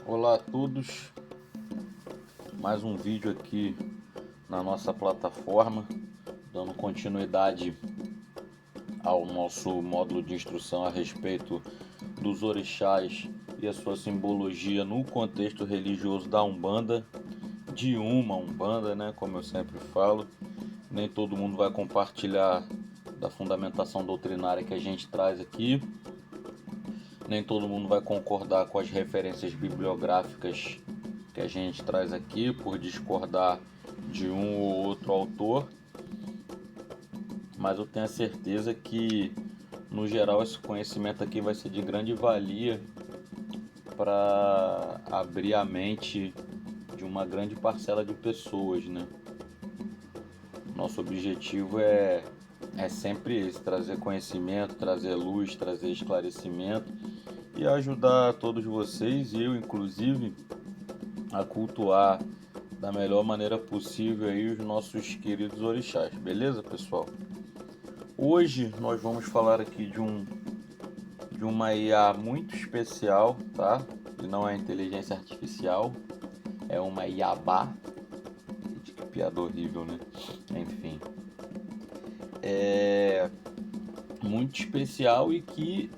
Olá a todos, mais um vídeo aqui na nossa plataforma, dando continuidade ao nosso módulo de instrução a respeito dos orixás e a sua simbologia no contexto religioso da Umbanda, de uma Umbanda, né, como eu sempre falo. Nem todo mundo vai compartilhar da fundamentação doutrinária que a gente traz aqui, nem todo mundo vai concordar com as referências bibliográficas que a gente traz aqui, por discordar de um ou outro autor, mas eu tenho a certeza que, no geral, esse conhecimento aqui vai ser de grande valia para abrir a mente de uma grande parcela de pessoas, né? Nosso objetivo é sempre esse, trazer conhecimento, trazer luz, trazer esclarecimento e ajudar todos vocês, e eu inclusive, a cultuar da melhor maneira possível aí os nossos queridos orixás, beleza, pessoal? Hoje nós vamos falar aqui de uma IA muito especial, tá? E não é inteligência artificial, é uma Iabá. Que piada horrível, né? Enfim, é muito especial e que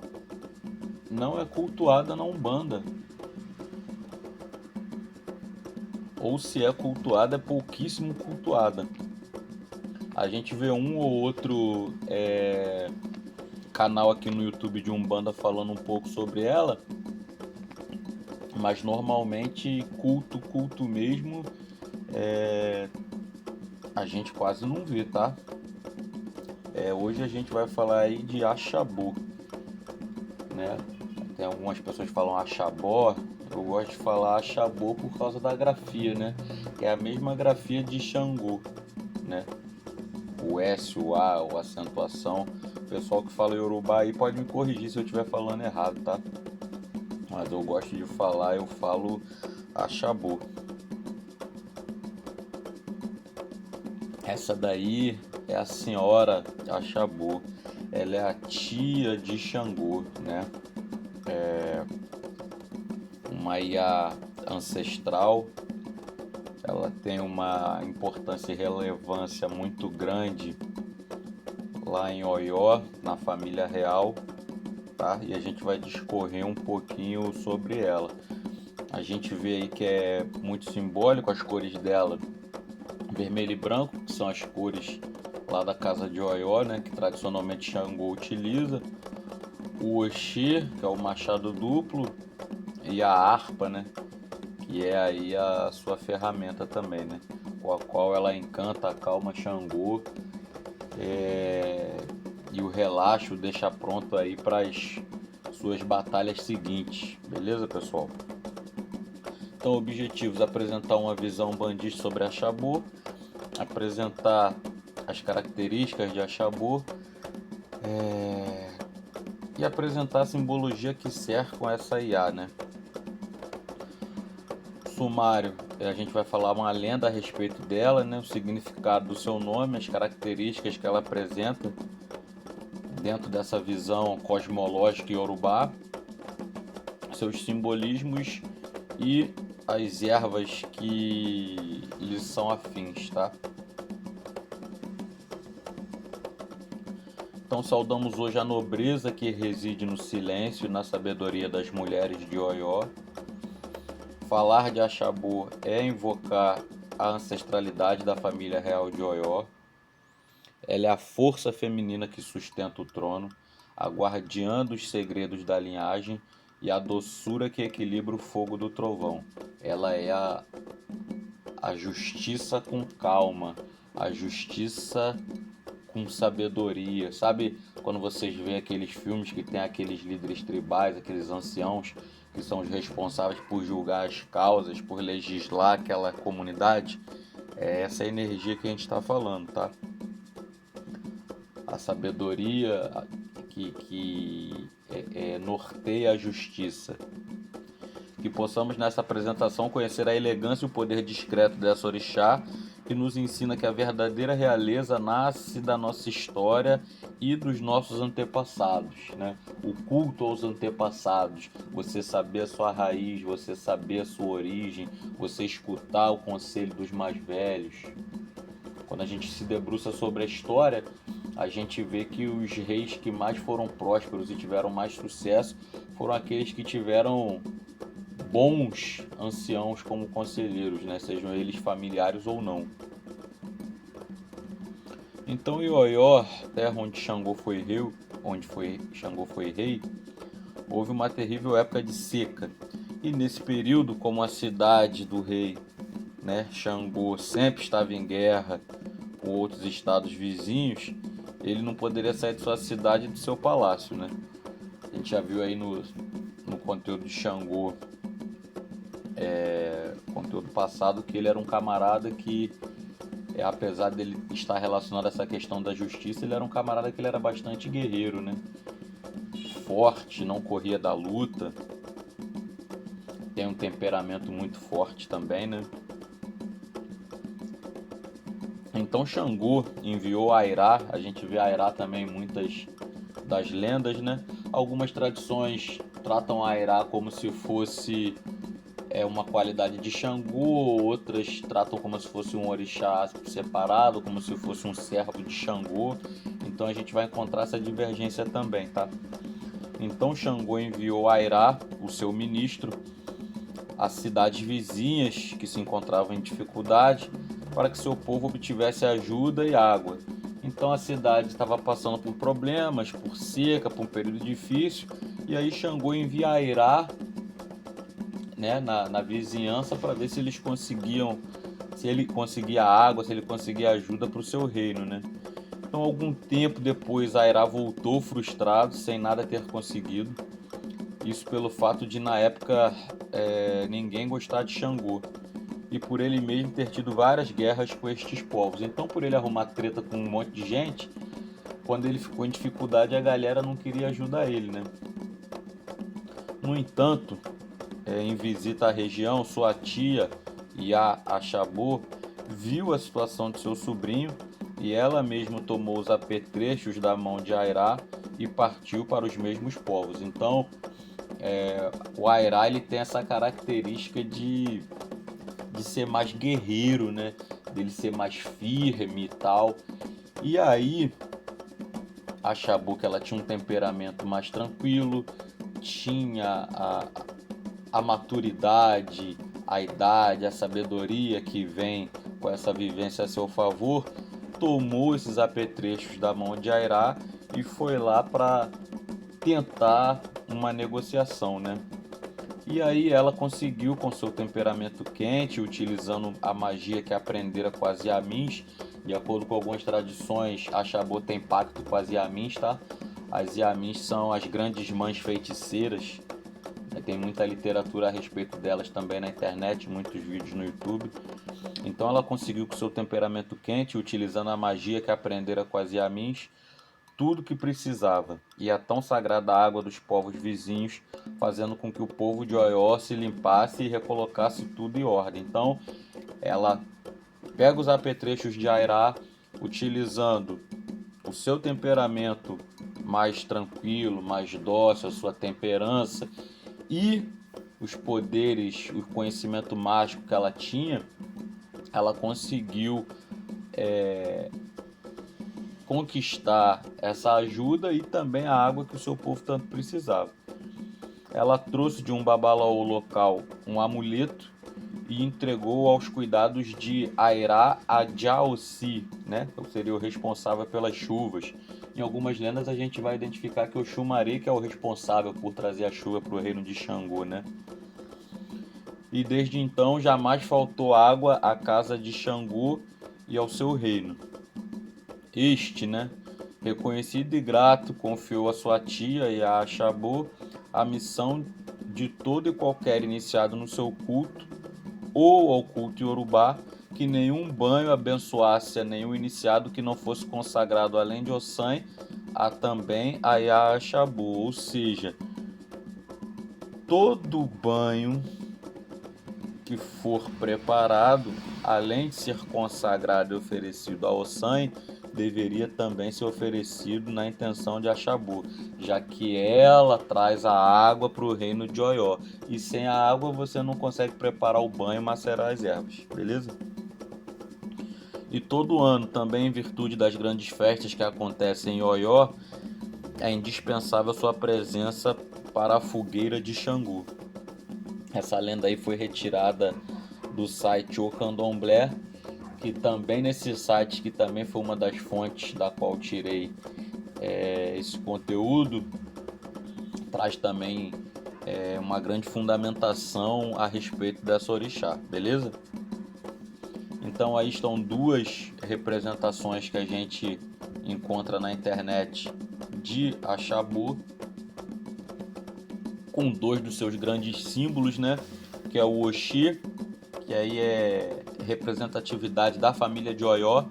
não é cultuada na Umbanda. Ou se é cultuada, é pouquíssimo cultuada. A gente vê um ou outro canal aqui no YouTube de Umbanda falando um pouco sobre ela, mas normalmente culto mesmo, a gente quase não vê, tá? Hoje a gente vai falar aí de Axabô, né? Tem algumas pessoas que falam Axabó, eu gosto de falar Axabô por causa da grafia, né? Que é a mesma grafia de Xangô, né? O S, o A, a acentuação. O pessoal que fala Yorubá aí pode me corrigir se eu estiver falando errado, tá? Mas eu gosto de falar, eu falo Axabô. Essa daí é a senhora Axabô. Ela é a tia de Xangô, né? Uma IA ancestral. Ela tem uma importância e relevância muito grande lá em Oió, na família real, tá? E a gente vai discorrer um pouquinho sobre ela. A gente vê aí que é muito simbólico as cores dela, vermelho e branco, que são as cores lá da casa de Oió, né, que tradicionalmente Xangô utiliza. O Oxê, que é o machado duplo, e a harpa, né, que é aí a sua ferramenta também, né, com a qual ela encanta, acalma Xangô, e o relaxo deixa pronto aí para as suas batalhas seguintes, beleza, pessoal? Então, objetivos: apresentar uma visão bandista sobre Axabô, apresentar as características de Axabô, e apresentar a simbologia que cercam essa IA, né? Sumário: a gente vai falar uma lenda a respeito dela, né? O significado do seu nome, as características que ela apresenta dentro dessa visão cosmológica iorubá, seus simbolismos e as ervas que lhes são afins, tá? Então saudamos hoje a nobreza que reside no silêncio e na sabedoria das mulheres de Oió. Falar de Axabô é invocar a ancestralidade da família real de Oió. Ela é a força feminina que sustenta o trono, a guardiã dos segredos da linhagem e a doçura que equilibra o fogo do trovão. Ela é a justiça com calma, a justiça com sabedoria. Sabe quando vocês veem aqueles filmes que tem aqueles líderes tribais, aqueles anciãos que são os responsáveis por julgar as causas, por legislar aquela comunidade? É essa energia que a gente está falando, tá? A sabedoria que norteia a justiça. Que possamos nessa apresentação conhecer a elegância e o poder discreto dessa orixá, que nos ensina que a verdadeira realeza nasce da nossa história e dos nossos antepassados, né? O culto aos antepassados, você saber a sua raiz, você saber a sua origem, você escutar o conselho dos mais velhos. Quando a gente se debruça sobre a história, a gente vê que os reis que mais foram prósperos e tiveram mais sucesso foram aqueles que tiveram bons anciãos como conselheiros, né? Sejam eles familiares ou não. Então, em Oió, terra onde Xangô foi rei, houve uma terrível época de seca. E nesse período, como a cidade do rei, né, Xangô, sempre estava em guerra com outros estados vizinhos, ele não poderia sair de sua cidade e do seu palácio, né? A gente já viu aí no conteúdo de Xangô, conteúdo passado, que ele era um camarada que, apesar dele estar relacionado a essa questão da justiça, ele era um camarada que ele era bastante guerreiro, né? Forte, não corria da luta, tem um temperamento muito forte também, né? Então Xangô enviou Airá, a gente vê Airá também em muitas das lendas, né? Algumas tradições tratam Airá como se fosse uma qualidade de Xangô, outras tratam como se fosse um orixá separado, como se fosse um servo de Xangô. Então a gente vai encontrar essa divergência também, tá? Então Xangô enviou Airá, o seu ministro, às cidades vizinhas que se encontravam em dificuldade, para que seu povo obtivesse ajuda e água. Então a cidade estava passando por problemas, por seca, por um período difícil, e aí Xangô envia Airá, né, na vizinhança para ver se eles conseguiam, se ele conseguia água, se ele conseguia ajuda para o seu reino, né? Então algum tempo depois Airá voltou frustrado, sem nada ter conseguido. Isso pelo fato de na época ninguém gostar de Xangô e por ele mesmo ter tido várias guerras com estes povos. Então por ele arrumar treta com um monte de gente, quando ele ficou em dificuldade a galera não queria ajudar ele, né? No entanto, em visita à região, sua tia Ia Achabô viu a situação de seu sobrinho e ela mesma tomou os apetrechos da mão de Airá e partiu para os mesmos povos. Então, o Airá ele tem essa característica de ser mais guerreiro, né? Dele ser mais firme e tal. E aí, a Achabô que ela tinha um temperamento mais tranquilo, tinha a maturidade, a idade, a sabedoria que vem com essa vivência a seu favor, tomou esses apetrechos da mão de Airá e foi lá para tentar uma negociação, né? E aí ela conseguiu, com seu temperamento quente, utilizando a magia que aprendera com as Yamins. De acordo com algumas tradições, a Achabô tem pacto com as Yamins, tá? As Yamins são as grandes mães feiticeiras. Tem muita literatura a respeito delas também na internet, muitos vídeos no YouTube. Então ela conseguiu, com seu temperamento quente, utilizando a magia que aprendera com as Yamins, tudo que precisava, e a tão sagrada água dos povos vizinhos, fazendo com que o povo de Oió se limpasse e recolocasse tudo em ordem. Então, ela pega os apetrechos de Airá, utilizando o seu temperamento mais tranquilo, mais dócil, a sua temperança e os poderes, o conhecimento mágico que ela tinha, ela conseguiu conquistar essa ajuda e também a água que o seu povo tanto precisava. Ela trouxe de um babalaô local um amuleto e entregou aos cuidados de Airá Adjaossi, né? Que seria o responsável pelas chuvas. Em algumas lendas a gente vai identificar que o Xumaré que é o responsável por trazer a chuva para o reino de Xangô, né? E desde então jamais faltou água à casa de Xangô e ao seu reino. Este, né, reconhecido e grato, confiou a sua tia e a Achabô a missão de todo e qualquer iniciado no seu culto ou ao culto iorubá, que nenhum banho abençoasse a nenhum iniciado que não fosse consagrado além de Ossan a também a Achabô, ou seja, todo banho que for preparado, além de ser consagrado e oferecido a Ossan, deveria também ser oferecido na intenção de Axabu, já que ela traz a água para o reino de Oió. E sem a água você não consegue preparar o banho e macerar as ervas, beleza? E todo ano, também em virtude das grandes festas que acontecem em Oió, é indispensável sua presença para a fogueira de Xangu. Essa lenda aí foi retirada do site O Candomblé, que também nesse site, que também foi uma das fontes da qual tirei esse conteúdo, traz também uma grande fundamentação a respeito dessa orixá, beleza? Então aí estão duas representações que a gente encontra na internet de Axabu, com dois dos seus grandes símbolos, né? Que é o Oxi, que aí é representatividade da família de Oió,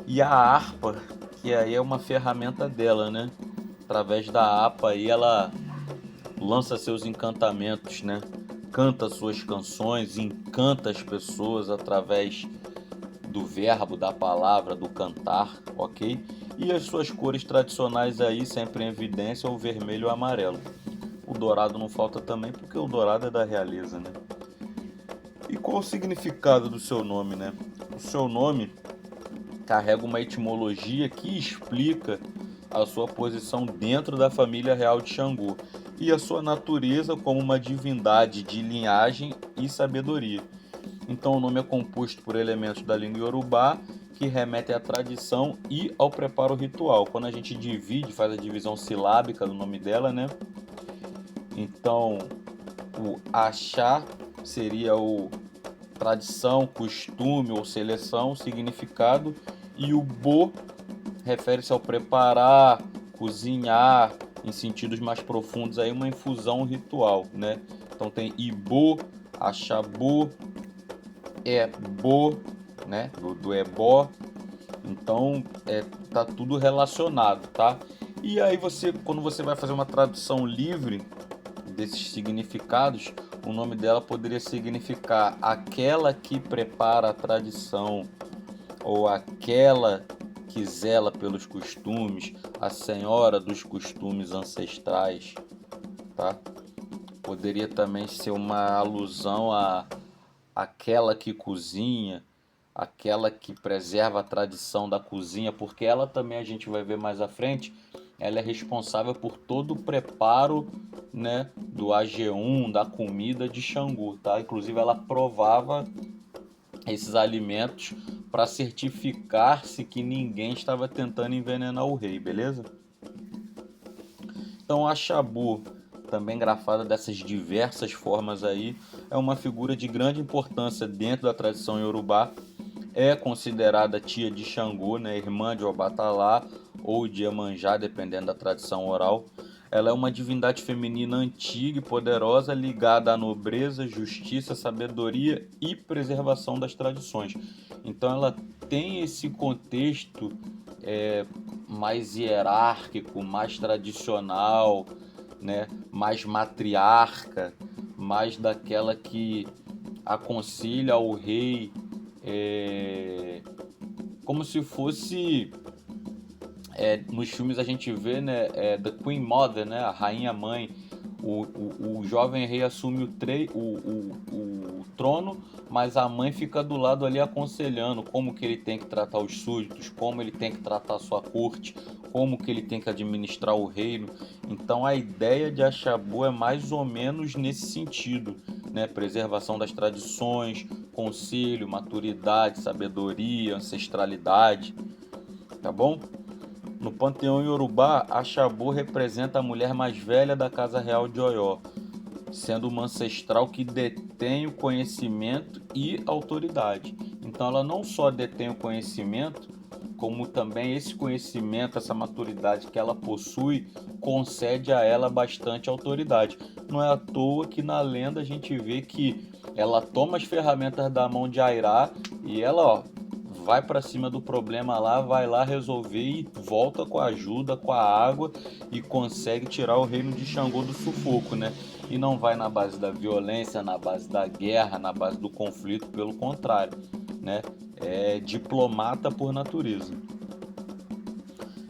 e a harpa, que aí é uma ferramenta dela, né? Através da harpa aí ela lança seus encantamentos, né? Canta suas canções, encanta as pessoas através do verbo, da palavra, do cantar, ok? E as suas cores tradicionais aí sempre em evidência, o vermelho e o amarelo. O dourado não falta também, porque o dourado é da realeza, né? E qual o significado do seu nome, né? O seu nome carrega uma etimologia que explica a sua posição dentro da família real de Xangô e a sua natureza como uma divindade de linhagem e sabedoria. Então o nome é composto por elementos da língua iorubá que remetem à tradição e ao preparo ritual. Quando a gente divide, faz a divisão silábica do nome dela, né? Então o axá seria o tradição, costume ou seleção, significado, e o bo refere-se ao preparar, cozinhar, em sentidos mais profundos aí uma infusão ritual, né? Então tem ibo, axabu, ebo, né? Do ebó. Então tá tudo relacionado, tá? E aí quando você vai fazer uma tradução livre desses significados, o nome dela poderia significar aquela que prepara a tradição, ou aquela que zela pelos costumes, a senhora dos costumes ancestrais, tá? Poderia também ser uma alusão a aquela que cozinha, aquela que preserva a tradição da cozinha, porque ela também, a gente vai ver mais à frente, ela é responsável por todo o preparo, né, do AG1, da comida de Xangu, tá? Inclusive ela provava esses alimentos para certificar-se que ninguém estava tentando envenenar o rei, beleza? Então a Xabu, também grafada dessas diversas formas aí, é uma figura de grande importância dentro da tradição iorubá. É considerada tia de Xangô, né, irmã de Obatalá ou de Iemanjá, dependendo da tradição oral. Ela é uma divindade feminina antiga e poderosa, ligada à nobreza, justiça, sabedoria e preservação das tradições. Então ela tem esse contexto mais hierárquico, mais tradicional, né, mais matriarca, mais daquela que aconselha o rei, como se fosse, nos filmes a gente vê, né, The Queen Mother, né, a rainha mãe. O jovem rei assume o trono, mas a mãe fica do lado ali aconselhando como que ele tem que tratar os súditos, como ele tem que tratar a sua corte, como que ele tem que administrar o reino. Então a ideia de Axabu é mais ou menos nesse sentido, né? Preservação das tradições, conselho, maturidade, sabedoria, ancestralidade, tá bom? No panteão iorubá, Axabu representa a mulher mais velha da casa real de Oió, sendo uma ancestral que detém o conhecimento e autoridade. Então ela não só detém o conhecimento, como também esse conhecimento, essa maturidade que ela possui, concede a ela bastante autoridade. Não é à toa que na lenda a gente vê que ela toma as ferramentas da mão de Airá e ela, ó, vai para cima do problema lá, vai lá resolver e volta com a ajuda, com a água, e consegue tirar o reino de Xangô do sufoco, né? E não vai na base da violência, na base da guerra, na base do conflito, pelo contrário, né? é diplomata por natureza.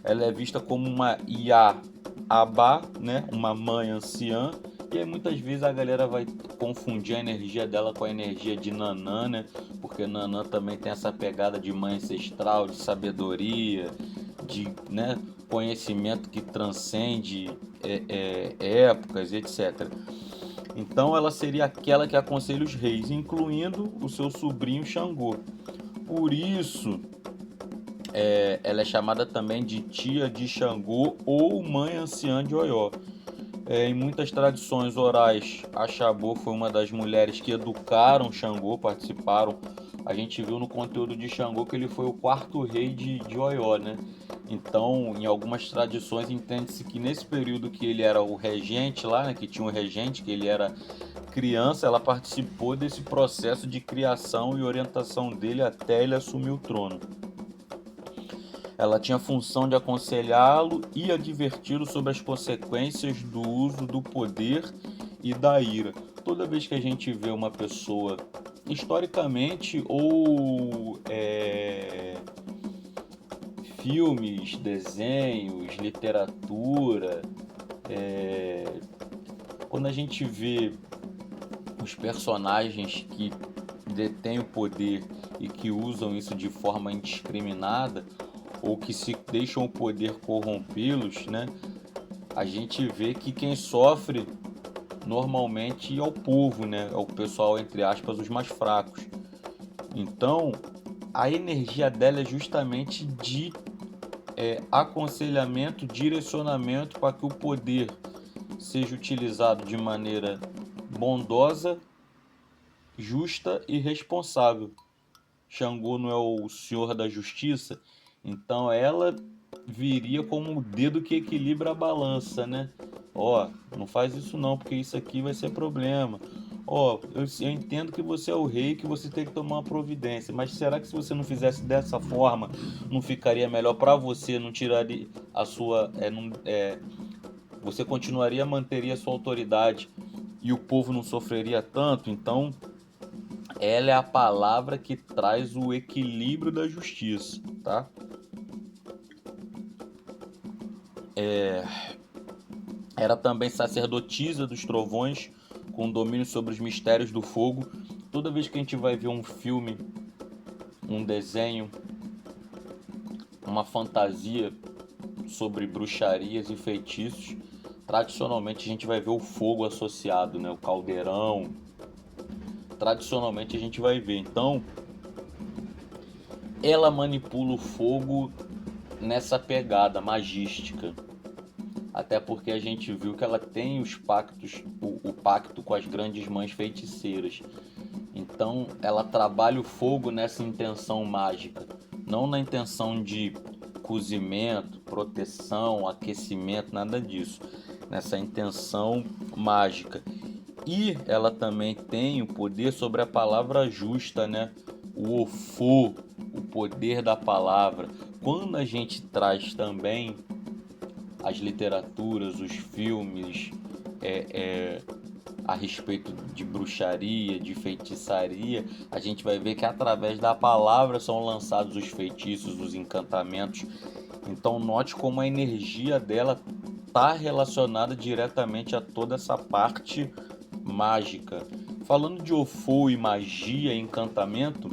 Ela é vista como uma Iá-Abá, né? Uma mãe anciã. E aí muitas vezes a galera vai confundir a energia dela com a energia de Nanã, né? Porque Nanã também tem essa pegada de mãe ancestral, de sabedoria, de, né, conhecimento que transcende épocas, etc. Então ela seria aquela que aconselha os reis, incluindo o seu sobrinho Xangô. Por isso, ela é chamada também de tia de Xangô ou mãe anciã de Oió. Em muitas tradições orais, Axabô foi uma das mulheres que educaram Xangô, participaram. A gente viu no conteúdo de Xangô que ele foi o quarto rei de Oió, né? Então, em algumas tradições, entende-se que nesse período que ele era o regente lá, né, que tinha um regente, que ele era criança, ela participou desse processo de criação e orientação dele até ele assumir o trono. Ela tinha a função de aconselhá-lo e adverti-lo sobre as consequências do uso do poder e da ira. Toda vez que a gente vê uma pessoa, historicamente ou filmes, desenhos, literatura, quando a gente vê os personagens que detêm o poder e que usam isso de forma indiscriminada, ou que se deixam o poder corrompê-los, né? A gente vê que quem sofre normalmente é o povo, né? É o pessoal, entre aspas, os mais fracos. Então, a energia dela é justamente de aconselhamento, direcionamento para que o poder seja utilizado de maneira bondosa, justa e responsável. Xangô não é o senhor da justiça, então ela viria como o dedo que equilibra a balança, né? Ó, não faz isso não, porque isso aqui vai ser problema. Ó, eu entendo que você é o rei, que você tem que tomar uma providência, mas será que se você não fizesse dessa forma, não ficaria melhor para você? Não tiraria a sua, você continuaria, manteria a sua autoridade e o povo não sofreria tanto? Então, ela é a palavra que traz o equilíbrio da justiça, tá? Era também sacerdotisa dos trovões, com domínio sobre os mistérios do fogo. Toda vez que a gente vai ver um filme, um desenho, uma fantasia sobre bruxarias e feitiços, tradicionalmente a gente vai ver o fogo associado, né? O caldeirão. Tradicionalmente a gente vai ver. Então, ela manipula o fogo nessa pegada magística. Até porque a gente viu que ela tem os pactos, o pacto com as grandes mães feiticeiras. Então ela trabalha o fogo nessa intenção mágica, não na intenção de cozimento, proteção, aquecimento, nada disso. Nessa intenção mágica. E ela também tem o poder sobre a palavra justa, né? O Ofô, o poder da palavra. Quando a gente traz também as literaturas, os filmes a respeito de bruxaria, de feitiçaria, a gente vai ver que através da palavra são lançados os feitiços, os encantamentos. Então note como a energia dela está relacionada diretamente a toda essa parte mágica. Falando de Ofô e magia, encantamento,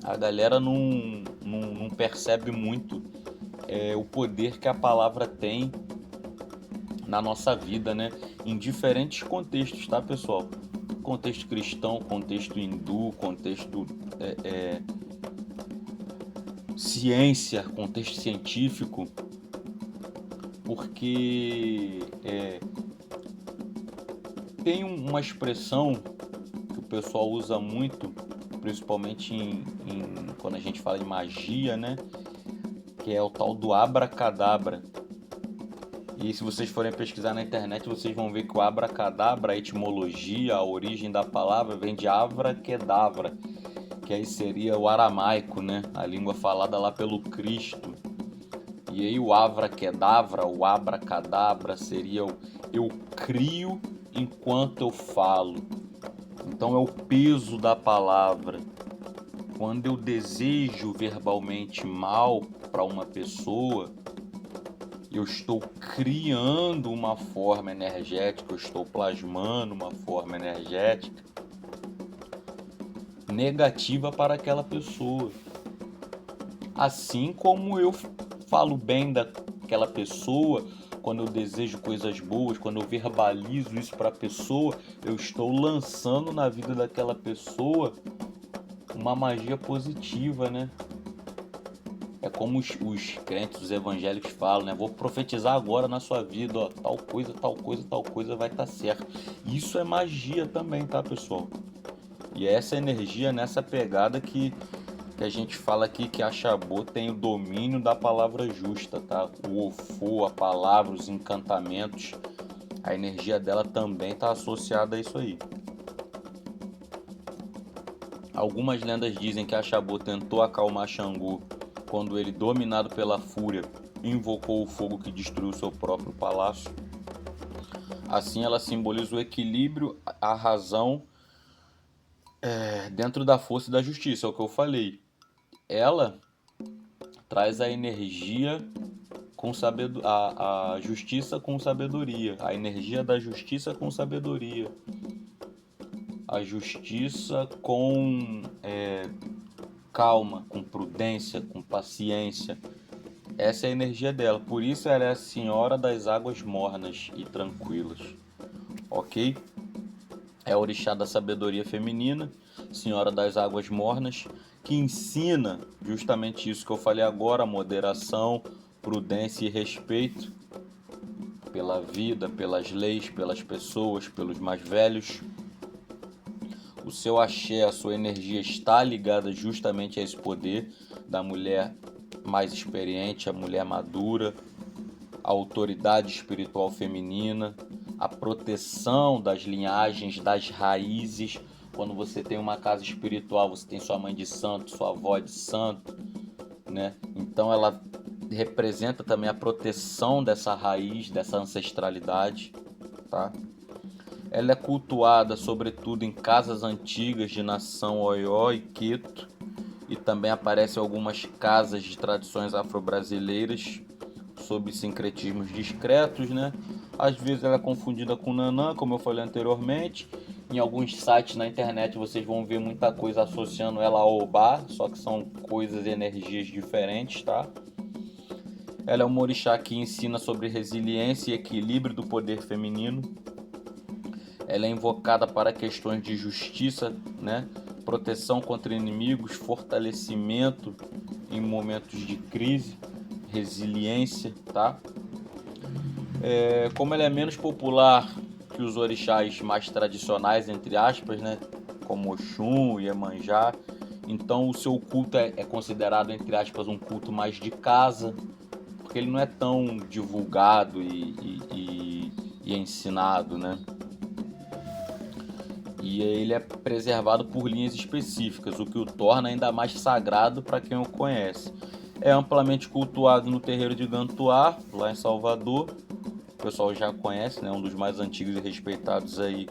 a galera não percebe muito o poder que a palavra tem na nossa vida, né? Em diferentes contextos, tá, pessoal? Contexto cristão, contexto hindu, contexto ciência, contexto científico, porque tem uma expressão que o pessoal usa muito, principalmente quando a gente fala em magia, né? Que é o tal do abracadabra. E se vocês forem pesquisar na internet, vocês vão ver que o abracadabra, a etimologia, a origem da palavra vem de avraquedavra, que aí seria o aramaico, né? A língua falada lá pelo Cristo. E aí o avraquedavra, o abracadabra seria o eu crio enquanto eu falo. Então é o peso da palavra. quando eu desejo verbalmente mal para uma pessoa, eu estou criando uma forma energética, eu estou plasmando uma forma energética negativa para aquela pessoa. Assim como eu falo bem daquela pessoa, quando eu desejo coisas boas, quando eu verbalizo isso para a pessoa, eu estou lançando na vida daquela pessoa uma magia positiva, né? É como os crentes, os evangélicos falam, né? Vou profetizar agora na sua vida, ó, tal coisa, tal coisa, tal coisa vai estar certo. Isso é magia também, tá, pessoal? E é essa energia, nessa pegada que a gente fala aqui que a Xabô tem o domínio da palavra justa, tá? O ofo, a palavra, os encantamentos, a energia dela também está associada a isso aí. Algumas lendas dizem que a Xabô tentou acalmar Xangô quando ele, dominado pela fúria, invocou o fogo que destruiu seu próprio palácio. Assim, ela simboliza o equilíbrio, a razão dentro da força e da justiça, é o que eu falei. Ela traz a energia com a justiça com sabedoria, a energia da justiça com sabedoria, a justiça com calma, com prudência, com paciência. Essa é a energia dela, por isso ela é a senhora das águas mornas e tranquilas, ok? É a orixá da sabedoria feminina, senhora das águas mornas, que ensina justamente isso que eu falei agora, moderação, prudência e respeito pela vida, pelas leis, pelas pessoas, pelos mais velhos. O seu axé, a sua energia está ligada justamente a esse poder da mulher mais experiente, a mulher madura, a autoridade espiritual feminina, a proteção das linhagens, das raízes. Quando você tem uma casa espiritual, você tem sua mãe de santo, sua avó de santo, né? Então ela representa também a proteção dessa raiz, dessa ancestralidade, tá? Ela é cultuada sobretudo em casas antigas de nação Oió e Queto, e também aparece em algumas casas de tradições afro-brasileiras sob sincretismos discretos, né? Às vezes ela é confundida com Nanã, como eu falei anteriormente. Em alguns sites na internet vocês vão ver muita coisa associando ela ao Obá, só que são coisas e energias diferentes, tá? Ela é uma orixá que ensina sobre resiliência e equilíbrio do poder feminino. Ela é invocada para questões de justiça, né? Proteção contra inimigos, fortalecimento em momentos de crise, resiliência, tá? Como ela é menos popular que os orixás mais tradicionais, entre aspas, né? Como Oxum e Iemanjá, então o seu culto é considerado, entre aspas, um culto mais de casa, porque ele não é tão divulgado e ensinado, né? E ele é preservado por linhas específicas, o que o torna ainda mais sagrado para quem o conhece. É amplamente cultuado no terreiro de Gantuá, lá em Salvador. O pessoal já conhece, né? Um dos mais antigos e respeitados aí,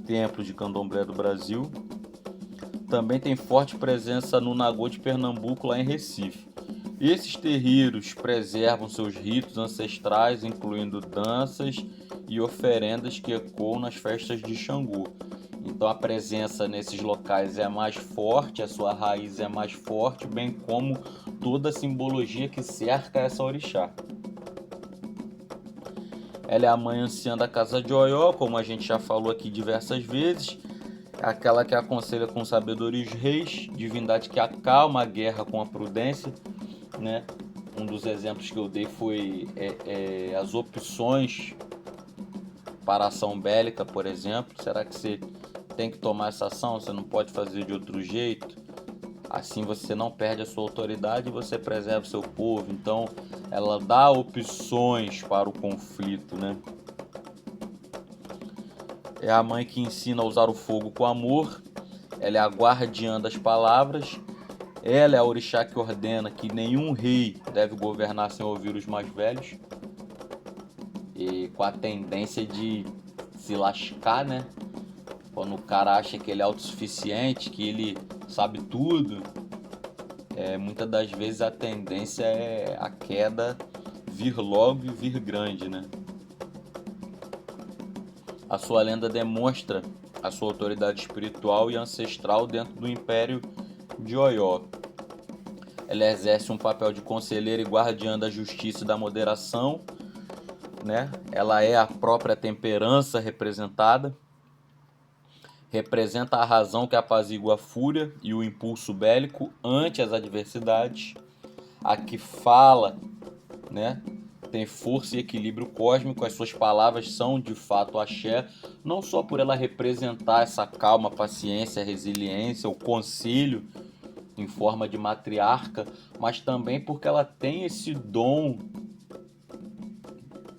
templos de candomblé do Brasil. Também tem forte presença no Nagô de Pernambuco, lá em Recife. Esses terreiros preservam seus ritos ancestrais, incluindo danças e oferendas que ecoam nas festas de Xangô. Então a presença nesses locais é mais forte, a sua raiz é mais forte, bem como toda a simbologia que cerca essa orixá. Ela é a mãe anciã da casa de Oió, como a gente já falou aqui diversas vezes. É aquela que aconselha com sabedoria os reis, divindade que acalma a guerra com a prudência, né? Um dos exemplos que eu dei foi as opções para a ação bélica, por exemplo. Será que você tem que tomar essa ação? Você não pode fazer de outro jeito? Assim você não perde a sua autoridade e você preserva o seu povo. Então ela dá opções para o conflito, né? É a mãe que ensina a usar o fogo com amor. Ela é a guardiã das palavras. Ela é a orixá que ordena que nenhum rei deve governar sem ouvir os mais velhos. E com a tendência de se lascar, né? Quando o cara acha que ele é autossuficiente, que ele sabe tudo, muitas das vezes a tendência é a queda vir logo e vir grande, né? A sua lenda demonstra a sua autoridade espiritual e ancestral dentro do Império de Oió. Ela exerce um papel de conselheira e guardiã da justiça e da moderação, né? Ela é a própria temperança representada, representa a razão que apazigua a fúria e o impulso bélico ante as adversidades, a que fala, né? Tem força e equilíbrio cósmico, as suas palavras são de fato axé, não só por ela representar essa calma, paciência, resiliência, o concílio em forma de matriarca, mas também porque ela tem esse dom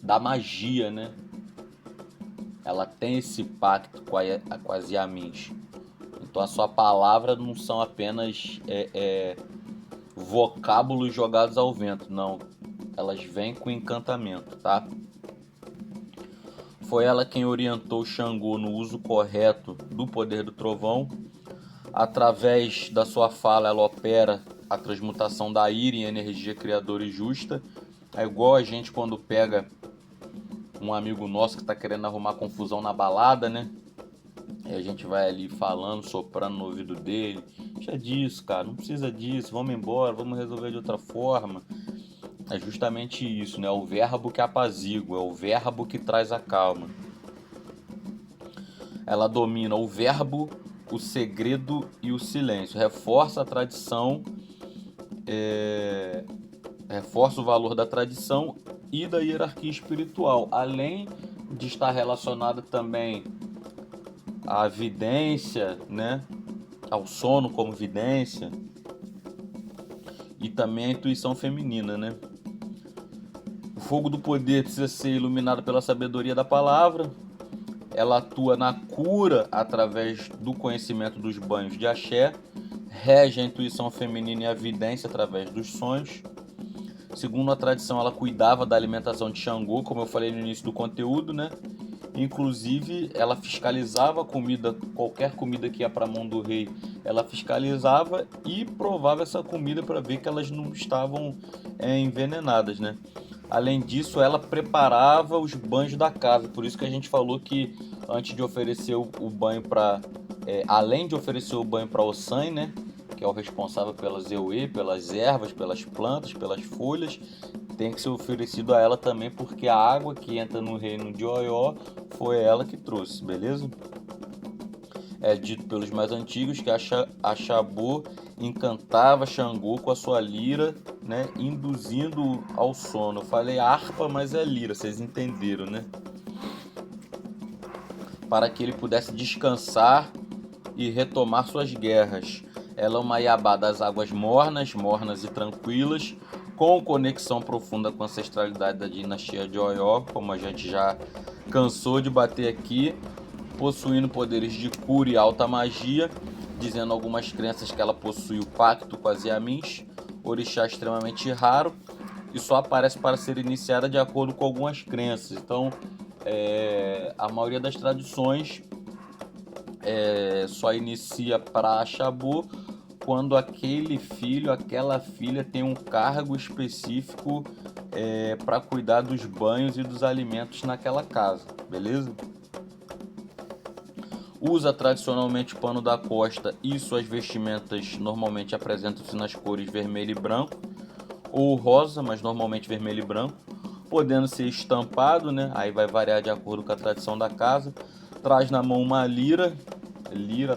da magia, né? Ela tem esse pacto com as Yamins. Então a sua palavra não são apenas vocábulos jogados ao vento, não. Elas vêm com encantamento, tá? Foi ela quem orientou Xangô no uso correto do poder do trovão. Através da sua fala, ela opera a transmutação da ira em energia criadora e justa. É igual a gente quando pega um amigo nosso que está querendo arrumar confusão na balada, né? E a gente vai ali falando, soprando no ouvido dele. Deixa disso, cara, não precisa disso, vamos embora, vamos resolver de outra forma. É justamente isso, né? O verbo que apazigua, é o verbo que traz a calma. Ela domina o verbo, o segredo e o silêncio. Reforça a tradição, reforça o valor da tradição e da hierarquia espiritual, além de estar relacionada também à vidência, né? Ao sono como vidência e também à intuição feminina, né? O fogo do poder precisa ser iluminado pela sabedoria da palavra. Ela atua na cura através do conhecimento dos banhos de axé, rege a intuição feminina e a vidência através dos sonhos. Segundo a tradição, ela cuidava da alimentação de Xangô, como eu falei no início do conteúdo, né? Inclusive, ela fiscalizava a comida, qualquer comida que ia para a mão do rei, ela fiscalizava e provava essa comida para ver que elas não estavam envenenadas, né? Além disso, ela preparava os banhos da casa, por isso que a gente falou que antes de oferecer o banho para, além de oferecer o banho para Ossan, né? Que é o responsável pelas EUE, pelas ervas, pelas plantas, pelas folhas, tem que ser oferecido a ela também, porque a água que entra no reino de Oió foi ela que trouxe, beleza? É dito pelos mais antigos que Axabô encantava Xangô com a sua lira, né, induzindo ao sono. Eu falei harpa, mas é lira, vocês entenderam, né? Para que ele pudesse descansar e retomar suas guerras. Ela é uma Iabá das águas mornas, mornas e tranquilas, com conexão profunda com a ancestralidade da dinastia de Oió, como a gente já cansou de bater aqui, possuindo poderes de cura e alta magia, dizendo algumas crenças que ela possui o pacto com as Yamins, orixá extremamente raro, e só aparece para ser iniciada de acordo com algumas crenças. Então, a maioria das tradições só inicia para Axabô quando aquele filho, aquela filha tem um cargo específico para cuidar dos banhos e dos alimentos naquela casa, beleza? Usa tradicionalmente o pano da costa e suas vestimentas normalmente apresentam-se nas cores vermelho e branco, ou rosa, mas normalmente vermelho e branco, podendo ser estampado, né? Aí vai variar de acordo com a tradição da casa. Traz na mão uma lira,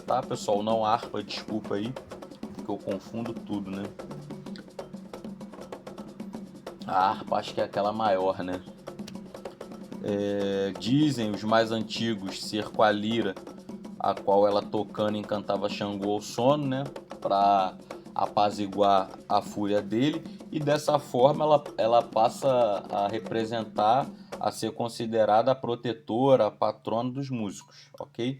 tá, pessoal? Não harpa, desculpa aí, porque eu confundo tudo, né? A harpa acho que é aquela maior, né? Dizem os mais antigos ser com a lira, a qual ela tocando encantava Xangô ao sono, né? Para apaziguar a fúria dele, e dessa forma ela passa a representar, a ser considerada a protetora, a patrona dos músicos, ok?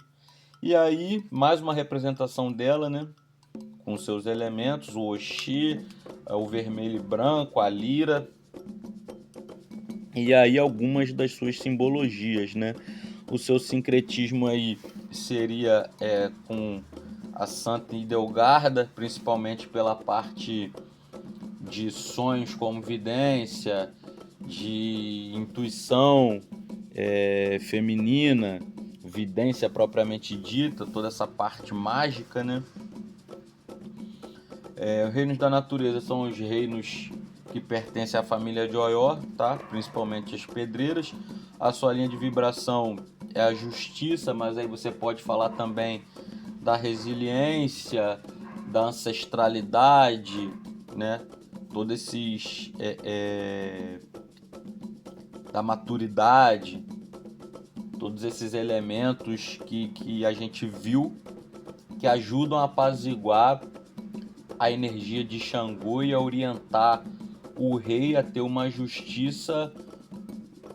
E aí, mais uma representação dela, né? Com seus elementos, o Oxi, o vermelho e branco, a lira, e aí algumas das suas simbologias, né? O seu sincretismo aí seria com a Santa Idelgarda, principalmente pela parte de sonhos como vidência, de intuição feminina, vidência propriamente dita, toda essa parte mágica, né? Os reinos da natureza são os reinos que pertencem à família de Oió, tá? Principalmente as pedreiras. A sua linha de vibração é a justiça, mas aí você pode falar também da resiliência, da ancestralidade, né? Todos esses da maturidade, todos esses elementos que a gente viu que ajudam a apaziguar a energia de Xangô e a orientar o rei a ter uma justiça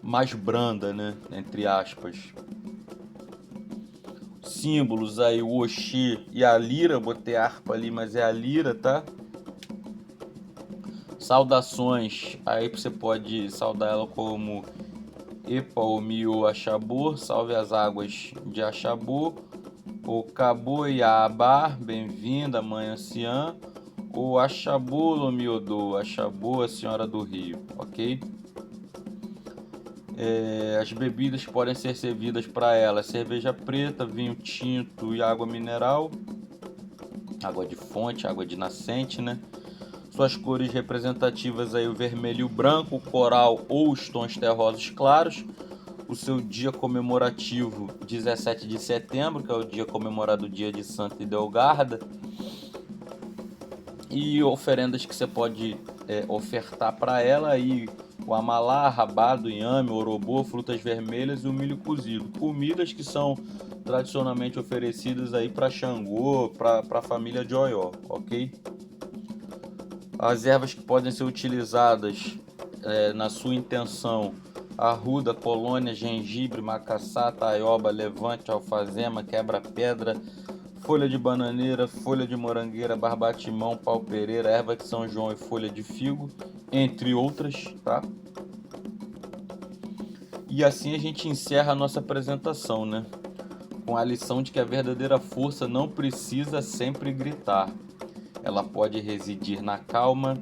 mais branda, né? Entre aspas. Símbolos aí, o Oxê e a lira, botei a harpa ali, mas é a lira, tá? Saudações, aí você pode saudar ela como Epa, Omiu, Axabô, salve as águas de Axabô. O Cabo Iabá, bem-vinda, mãe anciã. O Axabô Lomiodô, Axabô, a senhora do rio, ok? As bebidas podem ser servidas para ela: cerveja preta, vinho tinto e água mineral, água de fonte, água de nascente, né? Suas cores representativas aí: o vermelho e o branco, o coral ou os tons terrosos claros. O seu dia comemorativo, 17 de setembro, que é o dia comemorado, o dia de Santa Idelgarda. E oferendas que você pode ofertar para ela aí: o amalá, rabado, inhame, orobô, frutas vermelhas e o milho cozido. Comidas que são tradicionalmente oferecidas aí para Xangô, para a família de Oió, ok? As ervas que podem ser utilizadas na sua intenção: arruda, colônia, gengibre, macaçá, taioba, levante, alfazema, quebra-pedra, folha de bananeira, folha de morangueira, barbatimão, pau-pereira, erva de São João e folha de figo, entre outras, tá? E assim a gente encerra a nossa apresentação, né? Com a lição de que a verdadeira força não precisa sempre gritar. Ela pode residir na calma,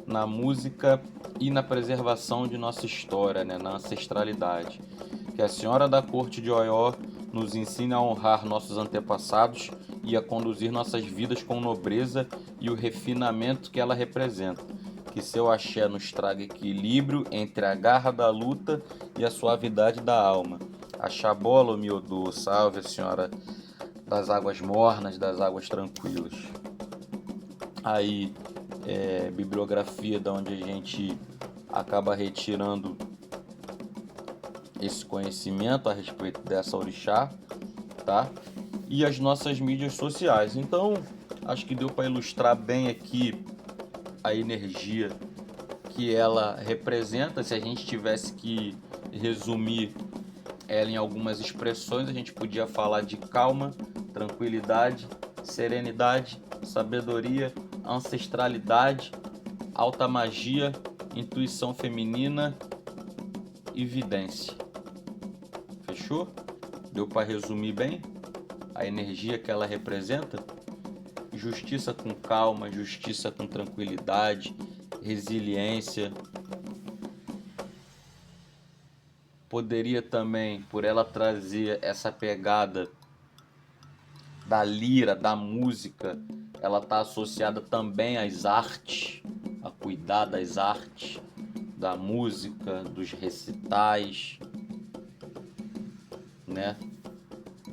na música e na preservação de nossa história, né? Na ancestralidade. Que a Senhora da Corte de Oió nos ensine a honrar nossos antepassados e a conduzir nossas vidas com nobreza e o refinamento que ela representa. Que seu axé nos traga equilíbrio entre a garra da luta e a suavidade da alma. Axabolo, miodô, salve a Senhora das águas mornas, das águas tranquilas. Aí, bibliografia da onde a gente acaba retirando esse conhecimento a respeito dessa orixá, tá? E as nossas mídias sociais. Então, acho que deu para ilustrar bem aqui a energia que ela representa. Se a gente tivesse que resumir ela em algumas expressões, a gente podia falar de calma, tranquilidade, serenidade, sabedoria, ancestralidade, alta magia, intuição feminina e vidência. Fechou? Deu para resumir bem a energia que ela representa? Justiça com calma, justiça com tranquilidade, resiliência. Poderia também, por ela trazer essa pegada da lira, da música, ela está associada também às artes, a cuidar das artes, da música, dos recitais, né?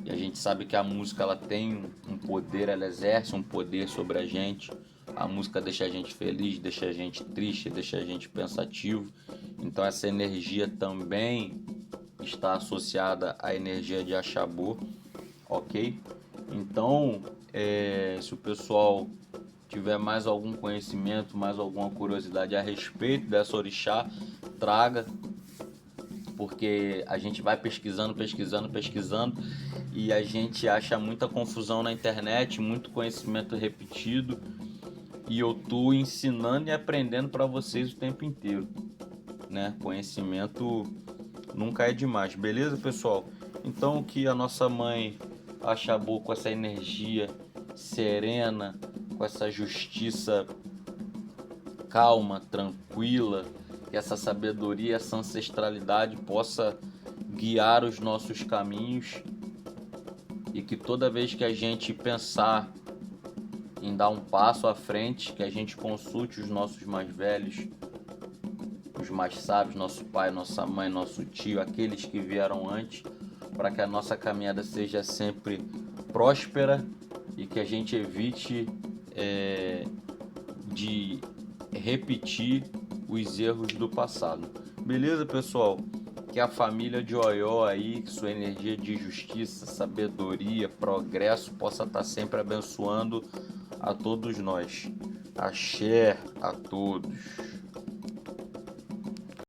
E a gente sabe que a música ela tem um poder, ela exerce um poder sobre a gente. A música deixa a gente feliz, deixa a gente triste, deixa a gente pensativo. Então essa energia também está associada à energia de Axabô, ok? Então, se o pessoal tiver mais algum conhecimento, mais alguma curiosidade a respeito dessa orixá, traga, porque a gente vai pesquisando e a gente acha muita confusão na internet, muito conhecimento repetido, e eu tô ensinando e aprendendo para vocês o tempo inteiro, né? Conhecimento nunca é demais, beleza, pessoal? Então que a nossa mãe Axabô, com essa energia serena, com essa justiça calma, tranquila, que essa sabedoria, essa ancestralidade possa guiar os nossos caminhos e que toda vez que a gente pensar em dar um passo à frente, que a gente consulte os nossos mais velhos, os mais sábios, nosso pai, nossa mãe, nosso tio, aqueles que vieram antes, para que a nossa caminhada seja sempre próspera e que a gente evite de repetir os erros do passado. Beleza, pessoal? Que a família de Oió aí, que sua energia de justiça, sabedoria, progresso possa estar sempre abençoando a todos nós. Axé a todos.